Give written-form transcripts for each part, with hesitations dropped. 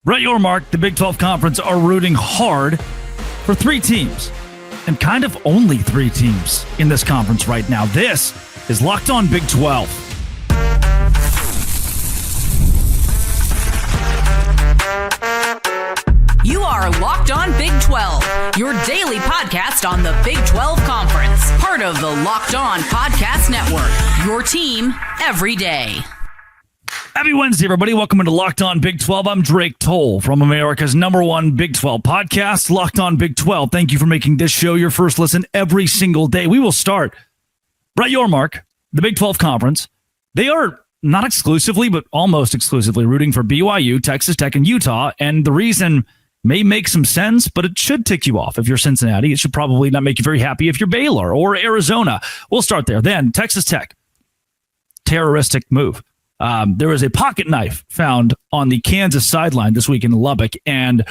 Brett Yormark, the Big 12 Conference, are rooting hard for three teams, and kind of only three teams in this conference right now. This is Locked On Big 12. You are Locked On Big 12, your daily podcast on the Big 12 Conference, part of the Locked On Podcast Network, your team every day. Happy Wednesday, everybody. Welcome into Locked On Big 12. I'm Drake Toll from America's #1 Big 12 podcast, Locked On Big 12. Thank you for making this show your first listen every single day. We will start. Brett Yormark, the Big 12 Conference. They are not exclusively, but almost exclusively rooting for BYU, Texas Tech, and Utah. And the reason may make some sense, but it should tick you off if you're Cincinnati. It should probably not make you very happy if you're Baylor or Arizona. We'll start there. Then Texas Tech. Terroristic move. There was a pocket knife found on the Kansas sideline this week in Lubbock, and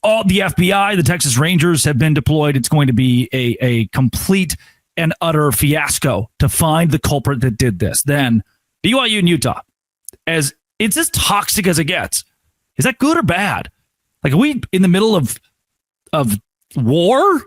all the FBI, the Texas Rangers, have been deployed. It's going to be a complete and utter fiasco to find the culprit that did this. Then BYU and Utah, as it's as toxic as it gets. Is that good or bad? Like, are we in the middle of war?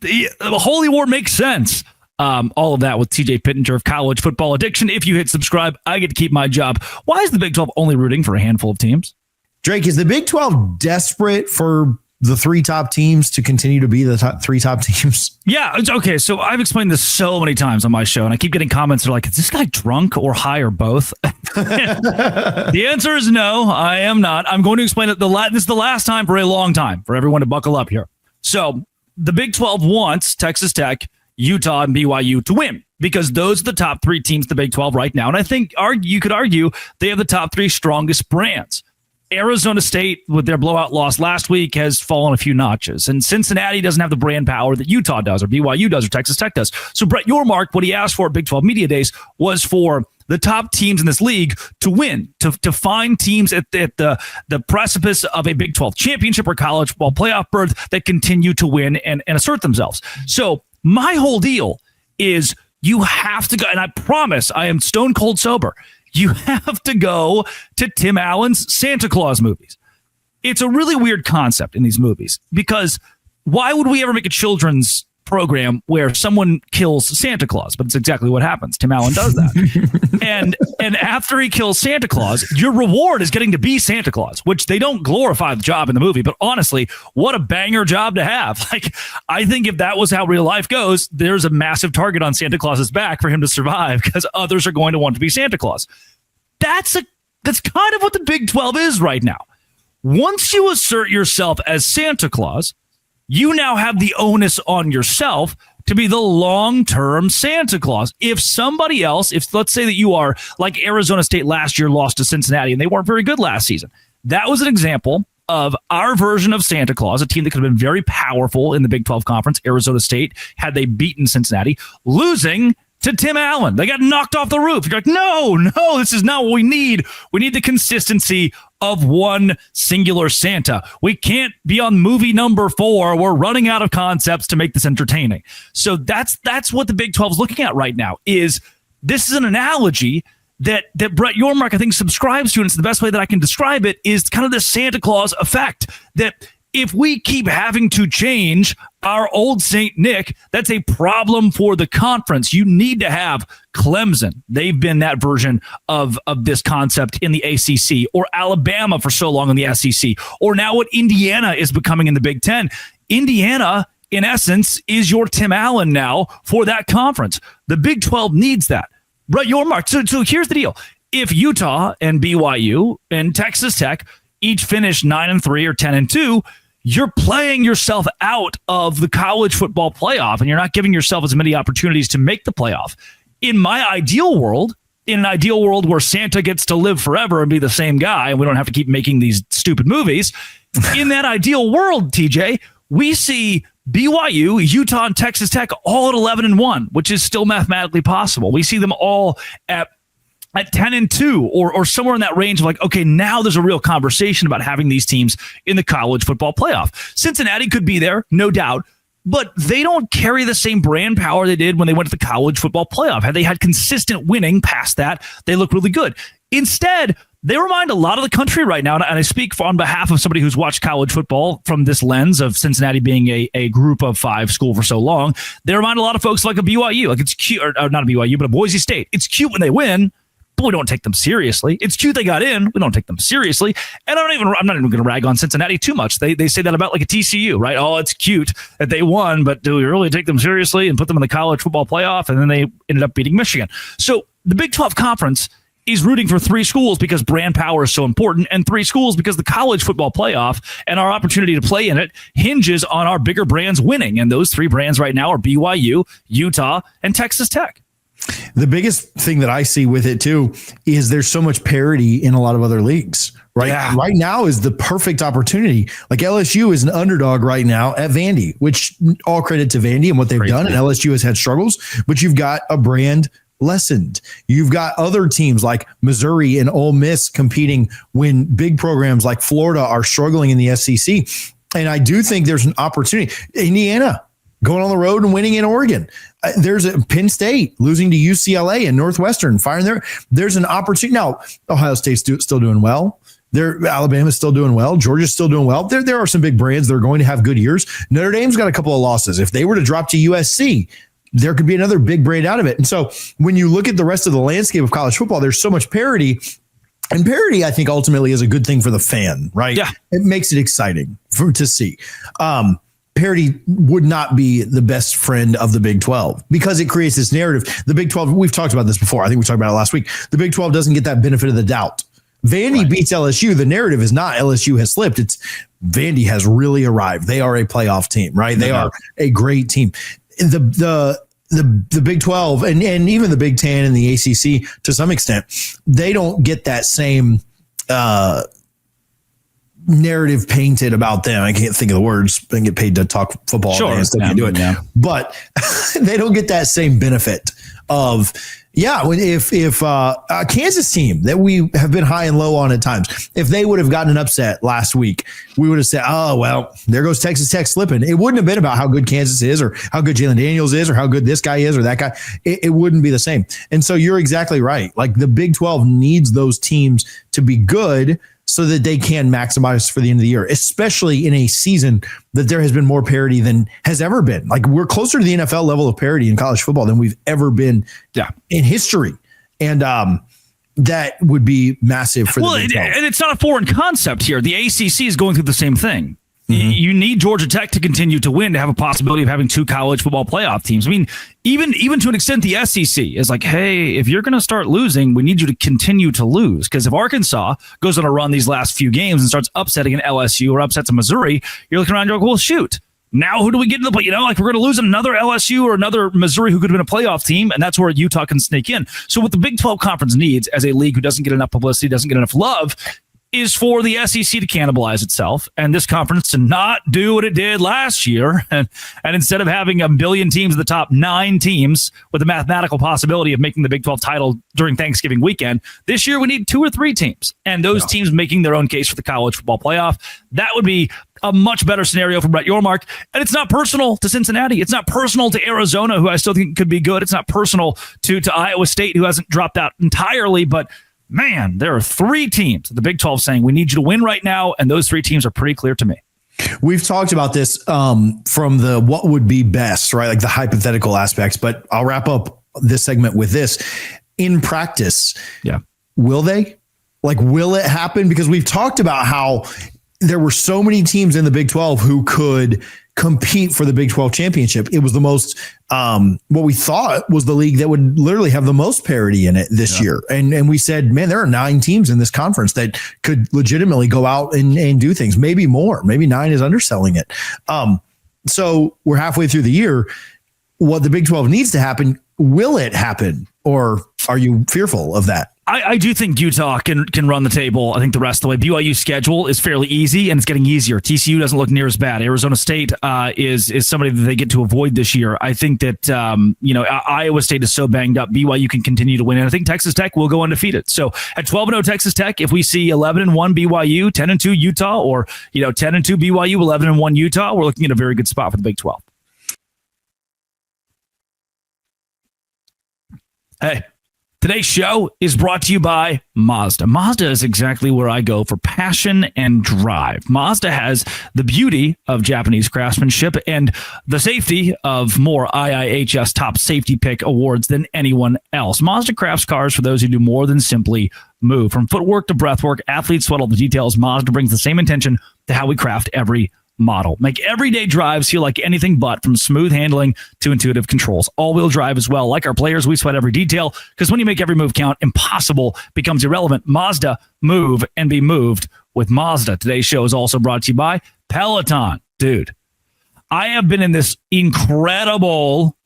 The holy war makes sense. All of that with TJ Pittenger of College Football Addiction. If you hit subscribe, I get to keep my job. Why is the Big 12 only rooting for a handful of teams? Drake, is the Big 12 desperate for the three top teams to continue to be the three top teams? Yeah, it's okay. So I've explained this so many times on my show, and I keep getting comments that are like, is this guy drunk or high or both? The answer is no, I am not. I'm going to explain it. This is the last time for a long time for everyone to buckle up here. So the Big 12 wants Texas Tech, Utah, and BYU to win because those are the top three teams in the Big 12 right now. And I think you could argue they have the top three strongest brands. Arizona State, with their blowout loss last week, has fallen a few notches. And Cincinnati doesn't have the brand power that Utah does or BYU does or Texas Tech does. So Brett Yormark, what he asked for at Big 12 Media Days was for the top teams in this league to win, to find teams at the precipice of a Big 12 championship or college football playoff berth that continue to win and assert themselves. So my whole deal is you have to go, and I promise I am stone cold sober. You have to go to Tim Allen's Santa Claus movies. It's a really weird concept in these movies because why would we ever make a children's program where someone kills Santa Claus? But it's exactly what happens. Tim Allen does that. and after he kills Santa Claus, your reward is getting to be Santa Claus, which they don't glorify the job in the movie. But honestly, what a banger job to have. Like, I think if that was how real life goes, there's a massive target on Santa Claus's back for him to survive because others are going to want to be Santa Claus. That's kind of what the Big 12 is right now. Once you assert yourself as Santa Claus, you now have the onus on yourself to be the long-term Santa Claus. If somebody else, if let's say that you are like Arizona State last year lost to Cincinnati and they weren't very good last season. That was an example of our version of Santa Claus, a team that could have been very powerful in the Big 12 Conference, Arizona State, had they beaten Cincinnati, losing to Tim Allen. They got knocked off the roof. You're like, no, this is not what we need. We need the consistency of one singular Santa. We can't be on movie number 4. We're running out of concepts to make this entertaining. So that's what the Big 12 is looking at right now. This is an analogy that Brett Yormark, I think, subscribes to, and it's the best way that I can describe it, is kind of the Santa Claus effect, that if we keep having to change our old St. Nick, that's a problem for the conference. You need to have Clemson. They've been that version of this concept in the ACC, or Alabama for so long in the SEC, or now what Indiana is becoming in the Big Ten. Indiana, in essence, is your Tim Allen now for that conference. The Big 12 needs that. Brett Yormark. So here's the deal. If Utah and BYU and Texas Tech each finish 9-3 or 10-2, you're playing yourself out of the college football playoff, and you're not giving yourself as many opportunities to make the playoff. In my ideal world, in an ideal world where Santa gets to live forever and be the same guy, and we don't have to keep making these stupid movies, in that ideal world, TJ, we see BYU, Utah, and Texas Tech all at 11-1, which is still mathematically possible. We see them all at 10-2 or somewhere in that range of like, okay, now there's a real conversation about having these teams in the college football playoff. Cincinnati could be there, no doubt, but they don't carry the same brand power they did when they went to the college football playoff. Had they had consistent winning past that, they look really good. Instead, they remind a lot of the country right now, and I speak on behalf of somebody who's watched college football from this lens of Cincinnati being a group of 5 school for so long. They remind a lot of folks like a BYU, like it's cute, or not a BYU, but a Boise State. It's cute when they win, but we don't take them seriously. It's cute they got in, we don't take them seriously. And I'm not even going to rag on Cincinnati too much. They say that about like a TCU, right? Oh, it's cute that they won, but do we really take them seriously and put them in the college football playoff? And then they ended up beating Michigan. So the Big 12 Conference is rooting for 3 schools because brand power is so important, and 3 schools because the college football playoff and our opportunity to play in it hinges on our bigger brands winning. And those 3 brands right now are BYU, Utah, and Texas Tech. The biggest thing that I see with it too is there's so much parity in a lot of other leagues. Right. Yeah. Right now is the perfect opportunity. Like LSU is an underdog right now at Vandy, which all credit to Vandy and what they've done. And LSU has had struggles, but you've got a brand lessened. You've got other teams like Missouri and Ole Miss competing when big programs like Florida are struggling in the SEC. And I do think there's an opportunity. Indiana going on the road and winning in Oregon. There's a Penn State losing to UCLA and Northwestern firing there. There's an opportunity. Now, Ohio State's still doing well. Alabama's still doing well. Georgia's still doing well. There are some big brands that are going to have good years. Notre Dame's got a couple of losses. If they were to drop to USC, there could be another big brand out of it. And so when you look at the rest of the landscape of college football, there's so much parity. And parity, I think, ultimately is a good thing for the fan, right? Yeah. It makes it exciting to see. Parity would not be the best friend of the Big 12 because it creates this narrative. The Big 12, we've talked about this before. I think we talked about it last week. The Big 12 doesn't get that benefit of the doubt. Vandy beats LSU. The narrative is not LSU has slipped. It's Vandy has really arrived. They are a playoff team, right? They are a great team. The Big 12 and even the Big 10 and the ACC to some extent, they don't get that same narrative painted about them. I can't think of the words. I get paid to talk football. Sure, and still can't do it. Yeah. But they don't get that same benefit of, if a Kansas team that we have been high and low on at times, if they would have gotten an upset last week, we would have said, oh, well, there goes Texas Tech slipping. It wouldn't have been about how good Kansas is or how good Jalen Daniels is or how good this guy is or that guy. It wouldn't be the same. And so you're exactly right. Like the Big 12 needs those teams to be good so that they can maximize for the end of the year, especially in a season that there has been more parity than has ever been. Like we're closer to the NFL level of parity in college football than we've ever been in history. And that would be massive for the Big 12. And it's not a foreign concept here. The ACC is going through the same thing. Mm-hmm. You need Georgia Tech to continue to win to have a possibility of having 2 college football playoff teams. I mean, even to an extent, the SEC is like, hey, if you're going to start losing, we need you to continue to lose. Because if Arkansas goes on a run these last few games and starts upsetting an LSU or upsets a Missouri, you're looking around and you're like, well, shoot. Now who do we get in the play? Like we're going to lose another LSU or another Missouri who could have been a playoff team, and that's where Utah can sneak in. So what the Big 12 Conference needs as a league who doesn't get enough publicity, doesn't get enough love, is for the SEC to cannibalize itself and this conference to not do what it did last year. And instead of having a billion teams, the top 9 teams with the mathematical possibility of making the Big 12 title during Thanksgiving weekend, this year we need 2 or 3 teams and those teams making their own case for the college football playoff. That would be a much better scenario for Brett Yormark. And it's not personal to Cincinnati. It's not personal to Arizona, who I still think could be good. It's not personal to Iowa State, who hasn't dropped out entirely, but man, there are 3 teams, the Big 12 saying we need you to win right now, and those 3 teams are pretty clear to me. We've talked about this from the what would be best, right? Like the hypothetical aspects, but I'll wrap up this segment with this. In practice, will they? Like, will it happen? Because we've talked about how there were so many teams in the Big 12 who could compete for the Big 12 championship. It was the most, what we thought was the league that would literally have the most parity in it this year. And we said, man, there are 9 teams in this conference that could legitimately go out and do things, maybe more, maybe 9 is underselling it. So we're halfway through the year. What the Big 12 needs to happen, will it happen? Or are you fearful of that? I do think Utah can run the table. I think the rest of the way. BYU's schedule is fairly easy, and it's getting easier. TCU doesn't look near as bad. Arizona State is somebody that they get to avoid this year. I think that Iowa State is so banged up. BYU can continue to win, and I think Texas Tech will go undefeated. So at 12-0 Texas Tech, if we see 11-1 BYU, 10-2 Utah, or 10-2 BYU, 11-1 Utah, we're looking at a very good spot for the Big 12. Hey. Today's show is brought to you by Mazda. Mazda is exactly where I go for passion and drive. Mazda has the beauty of Japanese craftsmanship and the safety of more IIHS top safety pick awards than anyone else. Mazda crafts cars for those who do more than simply move. From footwork to breathwork, athletes sweat all the details. Mazda brings the same intention to how we craft every model. Make everyday drives feel like anything but, from smooth handling to intuitive controls. All-wheel drive as well. Like our players, we sweat every detail, because when you make every move count, impossible becomes irrelevant. Mazda, move and be moved with Mazda. Today's show is also brought to you by Peloton. I have been in this incredible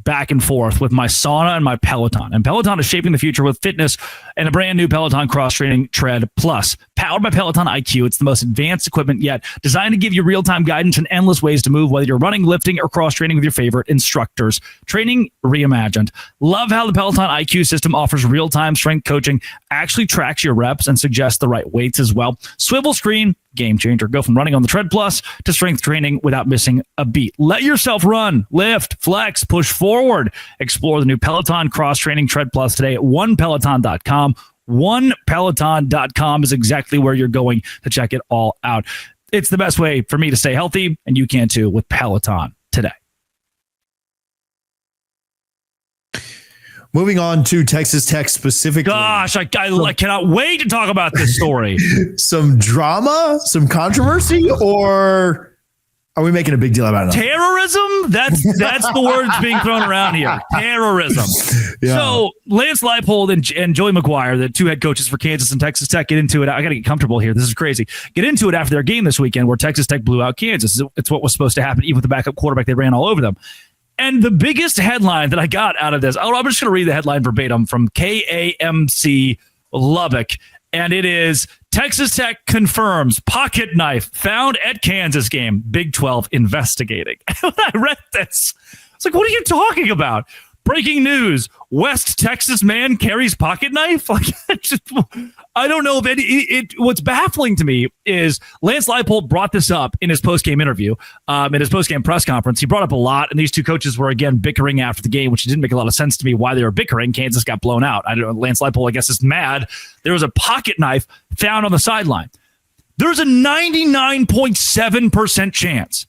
back and forth with my sauna and my Peloton. And Peloton is shaping the future with fitness and a brand new Peloton cross-training Tread Plus. Powered by Peloton IQ, it's the most advanced equipment yet, designed to give you real-time guidance and endless ways to move, whether you're running, lifting, or cross-training with your favorite instructors. Training reimagined. Love how the Peloton IQ system offers real-time strength coaching, actually tracks your reps, and suggests the right weights as well. Swivel screen, game changer. Go from running on the Tread Plus to strength training without missing a beat. Let yourself run, lift, flex, push forward. Explore the new Peloton cross-training Tread Plus today at onepeloton.com. OnePeloton.com is exactly where you're going to check it all out. It's the best way for me to stay healthy, and you can too with Peloton today. Moving on to Texas Tech specifically. Gosh, I cannot wait to talk about this story. Some drama, some controversy, or are we making a big deal about it? Terrorism? That's the words being thrown around here. Terrorism. Yeah. So Lance Leipold and Joey McGuire, the two head coaches for Kansas and Texas Tech, get into it. I got to get comfortable here. This is crazy. Get into it after their game this weekend where Texas Tech blew out Kansas. It's what was supposed to happen. Even with the backup quarterback, they ran all over them. And the biggest headline that I got out of this, I'm just going to read the headline verbatim from KAMC Lubbock. And it is, Texas Tech confirms pocket knife found at Kansas game. Big 12 investigating. And when I read this, it's like, what are you talking about? Breaking news. West Texas man carries pocket knife. Like, I don't know if what's baffling to me is Lance Leipold brought this up in his post-game interview, in his post-game press conference. He brought up a lot, and these two coaches were, again, bickering after the game, which didn't make a lot of sense to me why they were bickering. Kansas got blown out. I don't know. Lance Leipold, I guess, is mad. There was a pocket knife found on the sideline. There's a 99.7% chance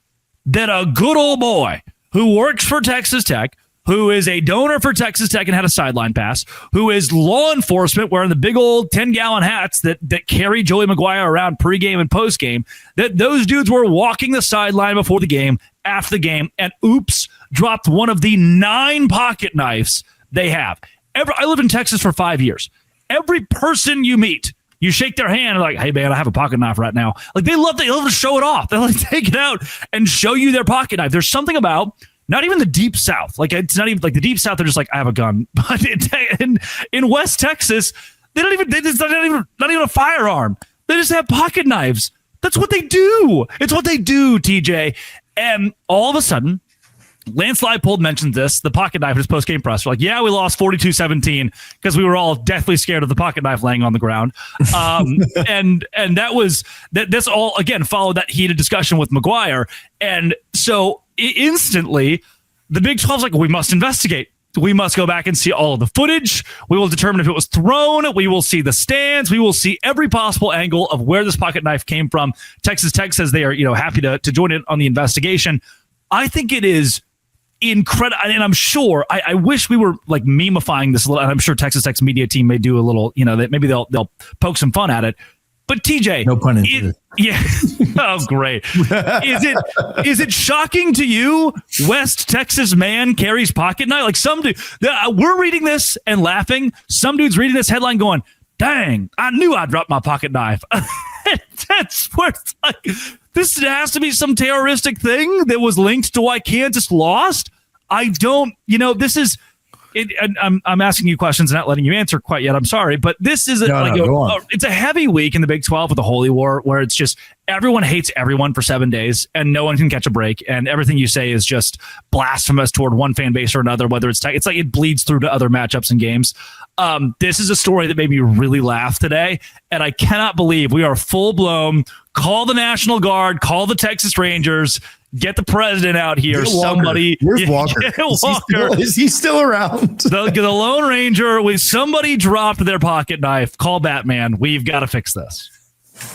that a good old boy who works for Texas Tech, who is a donor for Texas Tech and had a sideline pass, who is law enforcement wearing the big old 10-gallon hats that carry Joey McGuire around pregame and postgame, that those dudes were walking the sideline before the game, after the game, and dropped one of the 9 pocket knives they have. I lived in Texas for 5 years. Every person you meet, you shake their hand and like, hey, man, I have a pocket knife right now. Like, they love to show it off. They like take it out and show you their pocket knife. There's something about not even the deep South. Like, it's not even like the deep South. They're just like, I have a gun. But in West Texas, not even a firearm. They just have pocket knives. That's what they do. It's what they do, TJ. And all of a sudden, Lance Leipold mentioned this, the pocket knife in his post-game press. We're like, yeah, we lost 42-17 because we were all deathly scared of the pocket knife laying on the ground. And this all, again, followed that heated discussion with McGuire. And so instantly, the Big 12's like, we must investigate. We must go back and see all of the footage. We will determine if it was thrown. We will see the stands. We will see every possible angle of where this pocket knife came from. Texas Tech says they are, happy to join in on the investigation. I think it is incredible, and I'm sure I wish we were like memifying this a little. And I'm sure Texas Tech's media team may do a little, that maybe they'll poke some fun at it. But TJ, no pun intended. Yeah. Oh, great. Is it shocking to you? West Texas man carries pocket knife. Like, some dude, we're reading this and laughing. Some dude's reading this headline going, "Dang, I knew I dropped my pocket knife." That's where it's like, this has to be some terroristic thing that was linked to why Kansas lost. I don't, this is. I'm asking you questions and not letting you answer quite yet. I'm sorry, but this is it's a heavy week in the Big 12 with the Holy War, where it's just everyone hates everyone for 7 days and no one can catch a break, and everything you say is just blasphemous toward one fan base or another. Whether it's like it bleeds through to other matchups and games. This is a story that made me really laugh today, and I cannot believe we are full blown. Call the National Guard, call the Texas Rangers. Get the president out here. Somebody. Where's Walker? Is he still around? The Lone Ranger, with somebody dropped their pocket knife. Call Batman. We've got to fix this.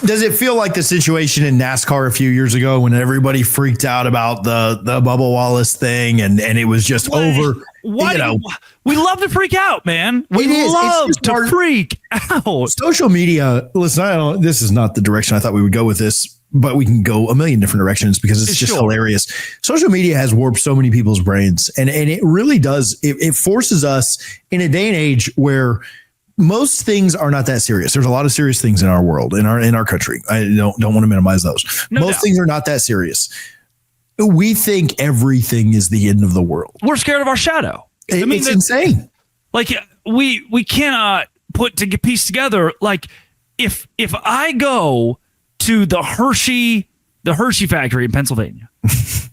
Does it feel like the situation in NASCAR a few years ago when everybody freaked out about the Bubba Wallace thing and it was just over? We love to freak out, man. We love to freak out. Social media. Listen, this is not the direction I thought we would go with this, but we can go a million different directions because it's just hilarious. Social media has warped so many people's brains, and it really does. It forces us in a day and age where most things are not that serious. There's a lot of serious things in our world, in our country. I don't want to minimize those. Most things are not that serious. We think everything is the end of the world. We're scared of our shadow. It's insane. Like we cannot piece together. Like if I go to the Hershey factory in Pennsylvania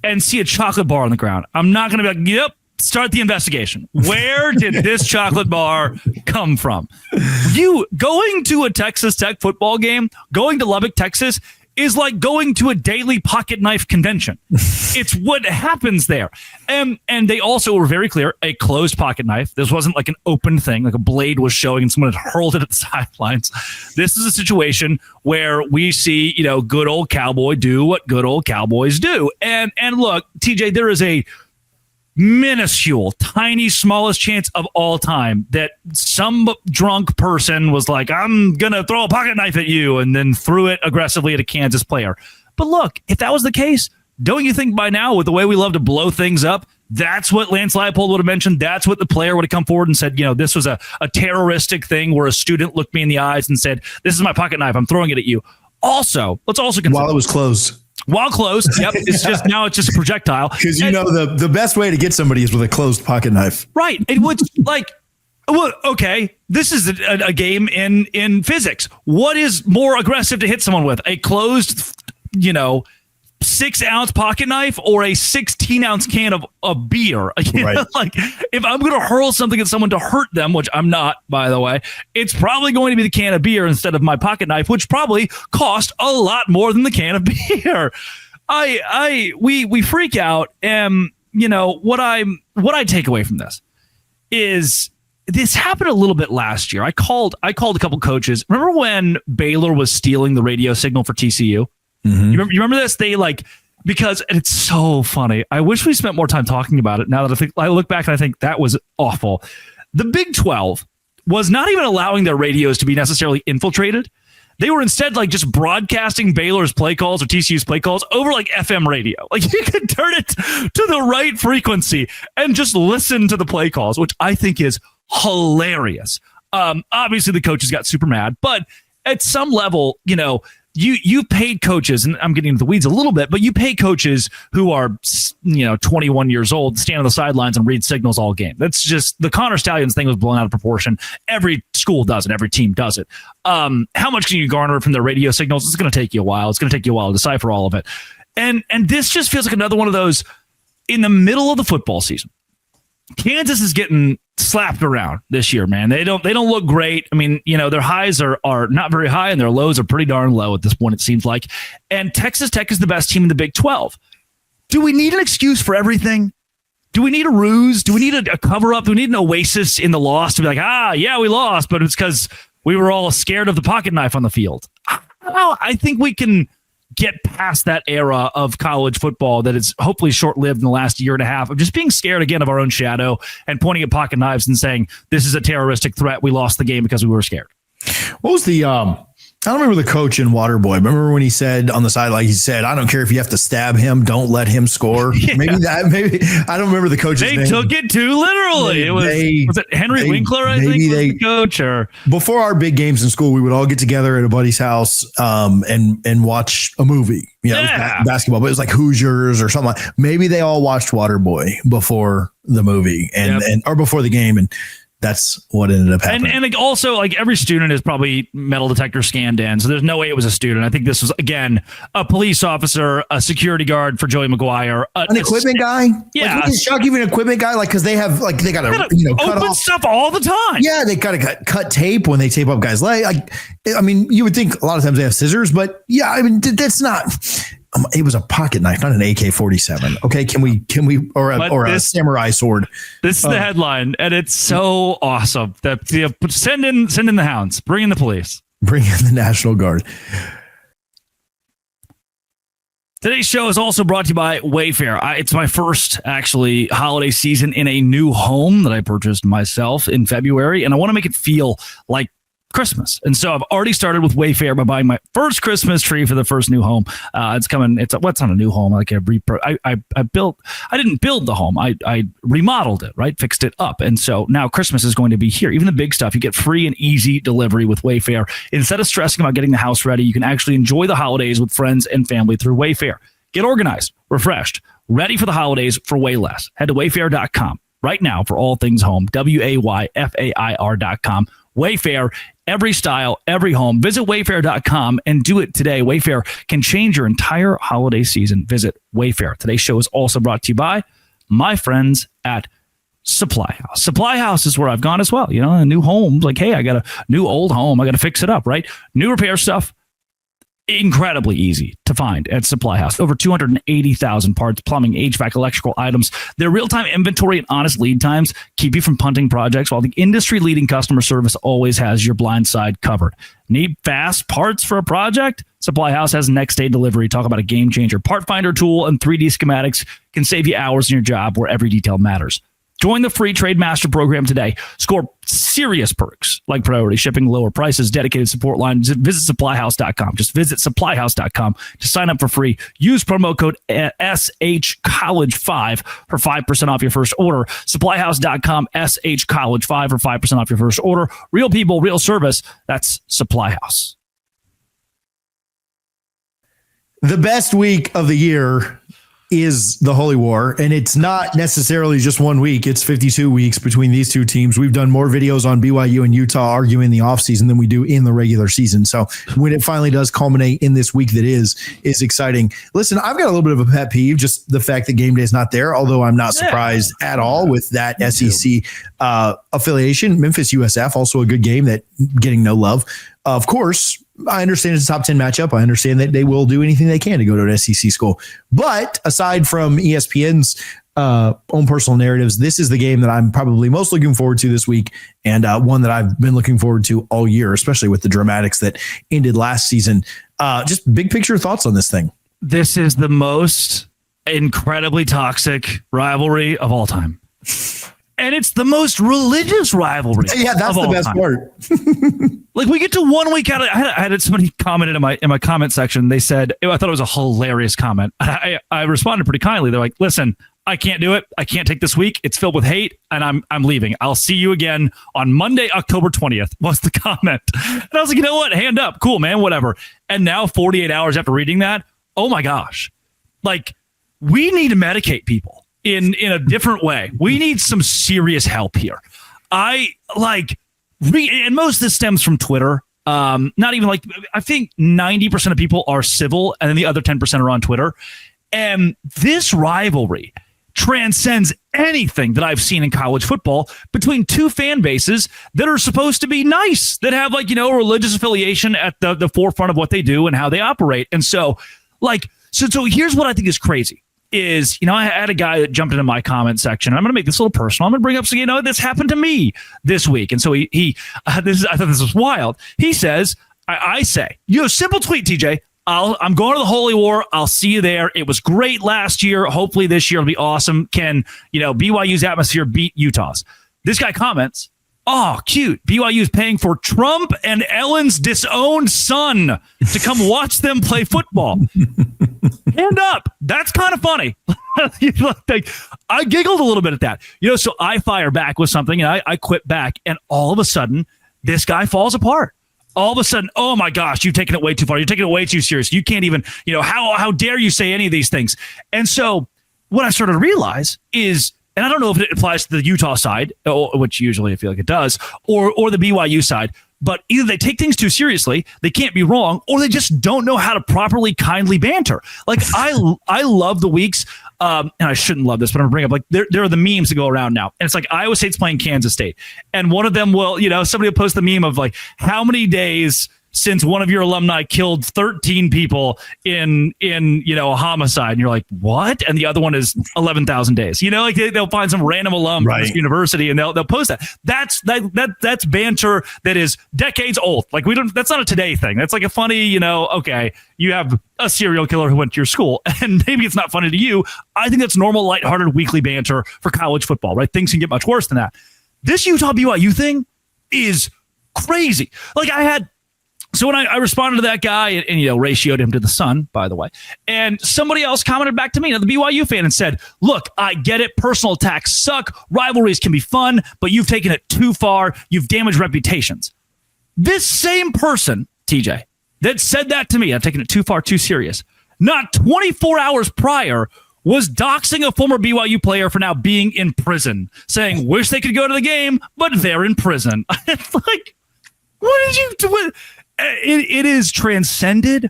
and see a chocolate bar on the ground, I'm not going to be like, yep. Start the investigation. Where did this chocolate bar come from? You going to a Texas Tech football game, going to Lubbock, Texas, is like going to a daily pocket knife convention. It's what happens there. And they also were very clear, a closed pocket knife. This wasn't like an open thing, like a blade was showing and someone had hurled it at the sidelines. This is a situation where we see, good old cowboy do what good old cowboys do. And look, TJ, there is a minuscule, tiny, smallest chance of all time that some drunk person was like, I'm going to throw a pocket knife at you, and then threw it aggressively at a Kansas player. But look, if that was the case, don't you think by now, with the way we love to blow things up, that's what Lance Leipold would have mentioned. That's what the player would have come forward and said, this was a terroristic thing where a student looked me in the eyes and said, this is my pocket knife. I'm throwing it at you. Also, let's also consider. While it was closed. While closed, yep. It's just a projectile. Because the best way to get somebody is with a closed pocket knife. Right. It would okay. This is a game in physics. What is more aggressive to hit someone with? A closed, 6-ounce pocket knife or a 16-ounce can of beer? Right. Like if I'm going to hurl something at someone to hurt them, which I'm not, by the way, it's probably going to be the can of beer instead of my pocket knife, which probably cost a lot more than the can of beer. We freak out, and what I take away from this is this happened a little bit last year. I called a couple coaches. Remember when Baylor was stealing the radio signal for TCU? Mm-hmm. You remember this? Because it's so funny. I wish we spent more time talking about it. Now that I look back and I think that was awful. The Big 12 was not even allowing their radios to be necessarily infiltrated. They were instead just broadcasting Baylor's play calls or TCU's play calls over FM radio. You could turn it to the right frequency and just listen to the play calls, which I think is hilarious. Obviously the coaches got super mad, but at some level, you paid coaches, and I'm getting into the weeds a little bit, but you pay coaches who are, 21 years old, stand on the sidelines and read signals all game. That's just, the Connor Stallions thing was blown out of proportion. Every school does it. Every team does it. How much can you garner from their radio signals? It's going to take you a while. It's going to take you a while to decipher all of it. And this just feels like another one of those in the middle of the football season. Kansas is getting slapped around this year, man. They don't look great. I mean, their highs are not very high and their lows are pretty darn low at this point, it seems like. And Texas Tech is the best team in the Big 12. Do we need an excuse for everything? Do we need a ruse? Do we need a cover up? Do we need an oasis in the loss to be like, yeah, we lost, but it's because we were all scared of the pocket knife on the field? I think we can get past that era of college football that is hopefully short-lived in the last year and a half of just being scared again of our own shadow and pointing at pocket knives and saying, this is a terroristic threat. We lost the game because we were scared. What was the, I don't remember the coach in Waterboy. Remember when he said on the sideline, he said, I don't care if you have to stab him, don't let him score. Yeah. Maybe I don't remember the coach's name. They took it too literally. Was it Henry Winkler, I think, was the coach? Or before our big games in school, we would all get together at a buddy's house and watch a movie. It was basketball, but it was like Hoosiers or something. Maybe they all watched Waterboy before the movie or before the game, and that's what ended up happening. And also, every student is probably metal detector scanned in, so there's no way it was a student. I think this was, again, a police officer, a security guard for Joey McGuire. An equipment guy? Yeah. Is Chuck even an equipment guy? because they have, they got to, cut open off stuff all the time. Yeah, they got to cut tape when they tape up guys' leg. You would think a lot of times they have scissors, but yeah, that's not... It was a pocket knife, not an AK-47. Okay, can we, a samurai sword? This is the headline, and it's so awesome that send in the hounds, bring in the police, bring in the National Guard. Today's show is also brought to you by Wayfair. It's my first, actually, holiday season in a new home that I purchased myself in February, and I want to make it feel like Christmas. And so I've already started with Wayfair by buying my first Christmas tree for the first new home. It's coming. What's on a new home? Like I didn't build the home. I remodeled it, right? Fixed it up. And so now Christmas is going to be here. Even the big stuff, you get free and easy delivery with Wayfair. Instead of stressing about getting the house ready, you can actually enjoy the holidays with friends and family through Wayfair. Get organized, refreshed, ready for the holidays for way less. Head to wayfair.com right now for all things home. WAYFAIR.com. Wayfair, every style, every home. Visit wayfair.com and do it today. Wayfair can change your entire holiday season. Visit Wayfair. Today's show is also brought to you by my friends at Supply House. Supply House is where I've gone as well. You know, a new home, like, hey, I got a new old home. I got to fix it up, right? New repair stuff. Incredibly easy to find at Supply House. Over 280,000 parts, plumbing, HVAC, electrical items. Their real-time inventory and honest lead times keep you from punting projects, while the industry-leading customer service always has your blind side covered. Need fast parts for a project? Supply House has next-day delivery. Talk about a game-changer. Part finder tool and 3D schematics can save you hours in your job where every detail matters. Join the free Trade Master program today. Score serious perks like priority shipping, lower prices, dedicated support line. Visit supplyhouse.com. Just visit supplyhouse.com to sign up for free. Use promo code SHCollege5 for 5% off your first order. Supplyhouse.com, SHCollege5 for 5% off your first order. Real people, real service. That's Supply House. The best week of the year is the Holy War, and it's not necessarily just 1 week. It's 52 weeks between these two teams. We've done more videos on BYU and Utah arguing the offseason than we do in the regular season. So when it finally does culminate in this week that is exciting. Listen, I've got a little bit of a pet peeve, just the fact that game day is not there, although I'm not surprised at all with that SEC affiliation. Memphis USF, also a good game that getting no love. Of course, I understand it's a top 10 matchup. I understand that they will do anything they can to go to an SEC school. But aside from ESPN's own personal narratives, this is the game that I'm probably most looking forward to this week, and one that I've been looking forward to all year, especially with the dramatics that ended last season. Just big picture thoughts on this thing. This is the most incredibly toxic rivalry of all time. And it's the most religious rivalry. Yeah, that's the best part. Like, we get to 1 week out. I had somebody commented in my comment section. They said, I thought it was a hilarious comment. I responded pretty kindly. They're like, listen, I can't do it. I can't take this week. It's filled with hate, and I'm leaving. I'll see you again on Monday, October 20th, was the comment. And I was like, you know what? Hand up. Cool, man, whatever. And now 48 hours after reading that, oh my gosh. Like, we need to medicate people in a different way. We need some serious help here. And most of this stems from Twitter. Not even like, I think 90% of people are civil, and then the other 10% are on Twitter. And this rivalry transcends anything that I've seen in college football between two fan bases that are supposed to be nice, that have, like, you know, religious affiliation at the forefront of what they do and how they operate. And so, like, so here's what I think is crazy. Is, you know, I had a guy that jumped into my comment section, and I'm going to make this a little personal. I'm going to bring up, so, you know, this happened to me this week. And so I thought this was wild. He says, I say, you know, simple tweet, TJ, I'm going to the Holy War. I'll see you there. It was great last year. Hopefully this year will be awesome. Can, you know, BYU's atmosphere beat Utah's? This guy comments, oh, cute. BYU is paying for Trump and Ellen's disowned son to come watch them play football. Hand up. That's kind of funny. I giggled a little bit at that. You know, so I fire back with something, and I quit back, and all of a sudden, this guy falls apart. All of a sudden, oh my gosh, you've taken it way too far. You're taking it way too serious. You can't even, you know, how dare you say any of these things? And so what I started to realize is, and I don't know if it applies to the Utah side, which usually I feel like it does, or the BYU side, but either they take things too seriously, they can't be wrong, or they just don't know how to properly kindly banter. Like, I love the weeks, and I shouldn't love this, but I'm going to bring up, like, there are the memes that go around now. And it's like, Iowa State's playing Kansas State. And one of them will, you know, somebody will post the meme of, like, how many days since one of your alumni killed 13 people in a homicide. And you're like, what? And the other one is 11,000 days. Like they'll find some random alum from this university and they'll post that. That's banter that is decades old. Like that's not a today thing. That's like a funny, okay, you have a serial killer who went to your school and maybe it's not funny to you. I think that's normal, lighthearted weekly banter for college football, right? Things can get much worse than that. This Utah BYU thing is crazy. Like so when I responded to that guy and ratioed him to the sun, by the way, and somebody else commented back to me, the BYU fan, and said, look, I get it. Personal attacks suck. Rivalries can be fun, but you've taken it too far. You've damaged reputations. This same person, TJ, that said that to me, I've taken it too far, too serious, not 24 hours prior was doxing a former BYU player for now being in prison, saying, wish they could go to the game, but they're in prison. It's like, what did you do? It is transcended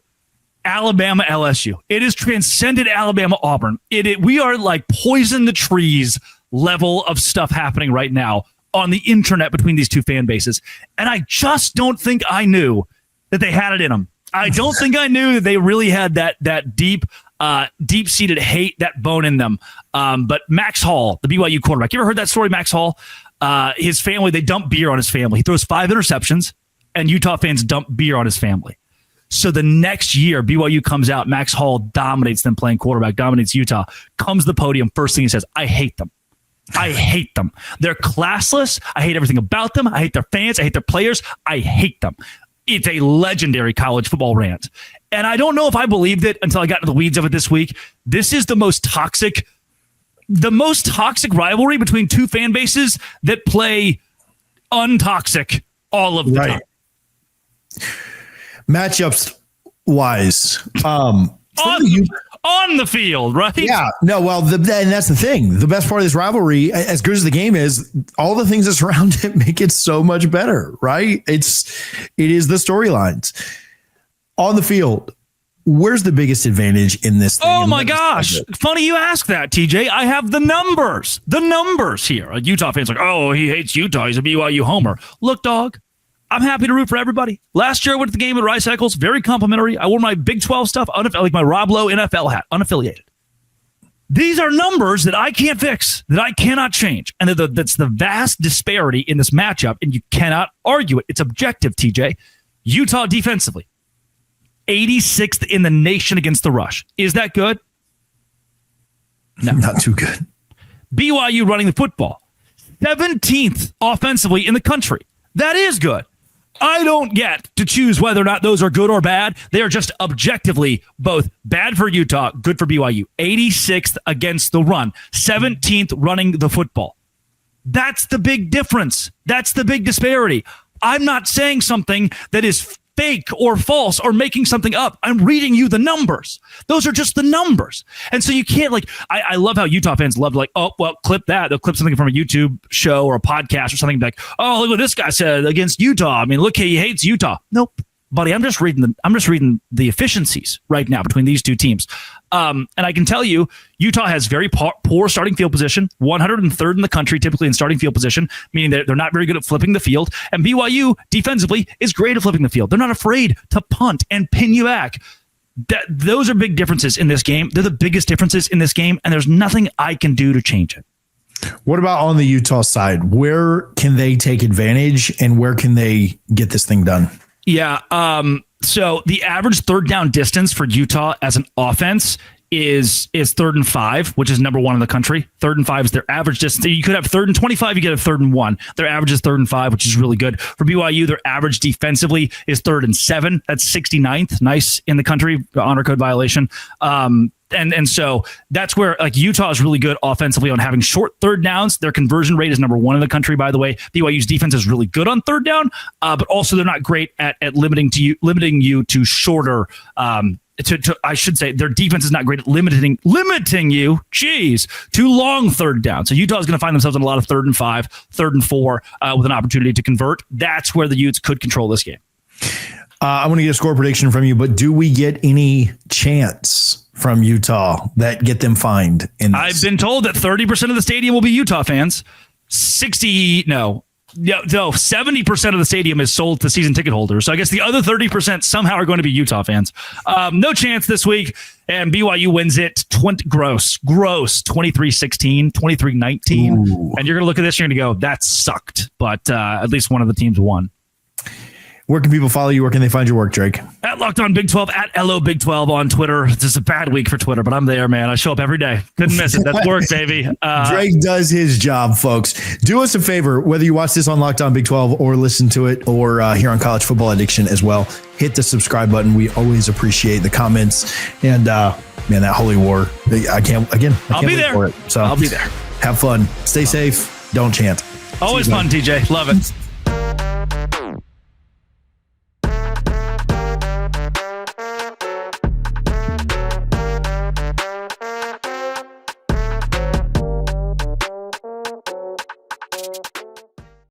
Alabama LSU. It is transcended Alabama Auburn. We are like poison the trees level of stuff happening right now on the internet between these two fan bases. And I just don't think I knew that they had it in them. I don't think I knew that they really had that deep-seated hate, that bone in them. But Max Hall, the BYU quarterback, you ever heard that story, Max Hall? His family, they dump beer on his family. He throws 5 interceptions, and Utah fans dump beer on his family. So the next year, BYU comes out, Max Hall dominates them playing quarterback, dominates Utah, comes to the podium, first thing he says, I hate them. I hate them. They're classless. I hate everything about them. I hate their fans. I hate their players. I hate them. It's a legendary college football rant. And I don't know if I believed it until I got into the weeds of it this week. This is the most toxic rivalry between two fan bases that play untoxic all of the time. Matchups wise. On the field, right? Yeah. No, well, and that's the thing. The best part of this rivalry, as good as the game is, all the things that surround it make it so much better, right? It is the storylines. On the field, where's the biggest advantage in this thing? Oh my gosh. Funny you ask that, TJ. I have the numbers. The numbers here. Utah fans like, oh, he hates Utah. He's a BYU homer. Look, dog. I'm happy to root for everybody. Last year I went to the game with Rice Eccles, very complimentary. I wore my Big 12 stuff, like my Rob Lowe NFL hat, unaffiliated. These are numbers that I can't fix, that I cannot change. And that's the vast disparity in this matchup, and you cannot argue it. It's objective, TJ. Utah defensively, 86th in the nation against the rush. Is that good? No. Not too good. BYU running the football, 17th offensively in the country. That is good. I don't get to choose whether or not those are good or bad. They are just objectively both bad for Utah, good for BYU. 86th against the run, 17th running the football. That's the big difference. That's the big disparity. I'm not saying something that is fake or false or making something up. I'm reading you the numbers. Those are just the numbers. And so you can't I love how Utah fans love clip that. They'll clip something from a YouTube show or a podcast or something like, oh, look what this guy said against Utah. I mean, look, he hates Utah. Nope. Buddy, I'm just reading the efficiencies right now between these two teams. And I can tell you, Utah has very poor starting field position, 103rd in the country, typically in starting field position, meaning that they're not very good at flipping the field. And BYU defensively is great at flipping the field. They're not afraid to punt and pin you back. Those are big differences in this game. They're the biggest differences in this game, and there's nothing I can do to change it. What about on the Utah side? Where can they take advantage and where can they get this thing done? Yeah. So the average third down distance for Utah as an offense is 3rd and 5, which is number 1 in the country. 3rd and 5 is their average distance. You could have 3rd and 25. You get a 3rd and 1. Their average is 3rd and 5, which is really good. For BYU, their average defensively is 3rd and 7. That's 69th. Nice in the country. Honor code violation. And so that's where Utah is really good offensively on having short third downs. Their conversion rate is number 1 in the country, by the way. BYU's defense is really good on third down, but also they're not great at limiting you to shorter. I should say their defense is not great at limiting you, to long third down. So Utah is going to find themselves in a lot of 3rd and 5, 3rd and 4 with an opportunity to convert. That's where the Utes could control this game. I want to get a score prediction from you, but do we get any chance from Utah that get them fined in this? I've been told that 30% of the stadium will be Utah fans. Yeah, no, 70% of the stadium is sold to season ticket holders. So I guess the other 30% somehow are going to be Utah fans. No chance this week. And BYU wins it 23-16, 23-19. And you're going to look at this, you're going to go, that sucked. But at least one of the teams won. Where can people follow you? Where can they find your work, Drake? At Locked On Big 12, at LO Big 12 on Twitter. This is a bad week for Twitter, but I'm there, man. I show up every day. Couldn't miss it. That's work, baby. Drake does his job, folks. Do us a favor, whether you watch this on Locked On Big 12 or listen to it or here on College Football Addiction as well, hit the subscribe button. We always appreciate the comments. And, man, that holy war. I can't be there. For it. So I'll be there. Have fun. Stay safe. Don't chant. Always fun, TJ. Love it.